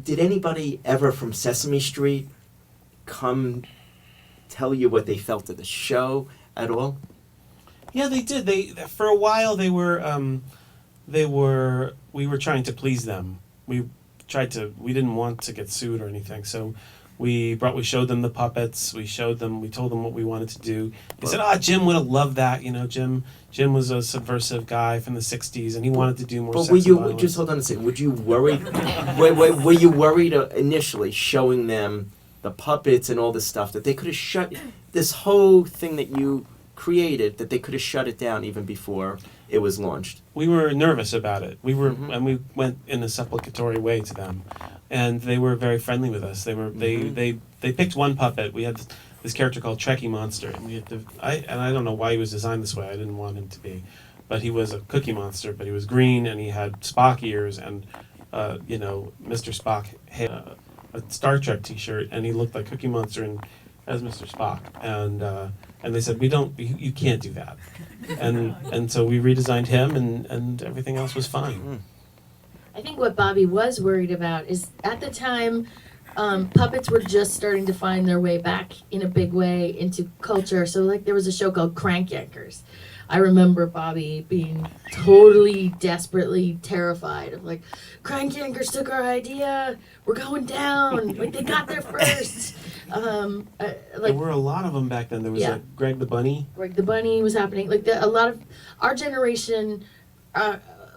Did anybody ever from Sesame Street come tell you what they felt of the show at all? Yeah, they did. They for a while we were trying to please them. We didn't want to get sued or anything, so we showed them the puppets. We told them what we wanted to do. They said, Jim would have loved that. Jim was a subversive guy from the '60s, and he wanted to do more. But sex and violence. just hold on a second? Would you worry? were you worried initially showing them the puppets and all this stuff that they could have shut this whole thing that you created, that they could have shut it down even before it was launched? We were nervous about it. And we went in a supplicatory way to them, and they were very friendly with us. They picked one puppet. We had this character called Trekkie Monster, and I don't know why he was designed this way. I didn't want him to be, but he was a Cookie Monster. But he was green, and he had Spock ears, and Mr. Spock had a Star Trek T-shirt, and he looked like Cookie Monster and as Mr. Spock, and they said you can't do that, and so we redesigned him, and everything else was fine. I think what Bobby was worried about is at the time, puppets were just starting to find their way back in a big way into culture. So like there was a show called Crank Yankers. I remember Bobby being totally, desperately terrified of like, Crank Yankers took our idea. We're going down. Like they got there first. There were a lot of them back then. There was Greg the Bunny. Greg the Bunny was happening. Like a lot of our generation,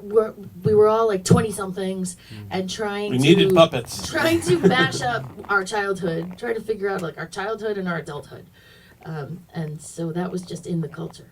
we were all like 20-somethings and We needed puppets. Trying to mash up our childhood, trying to figure out like our childhood and our adulthood. And so that was just in the culture.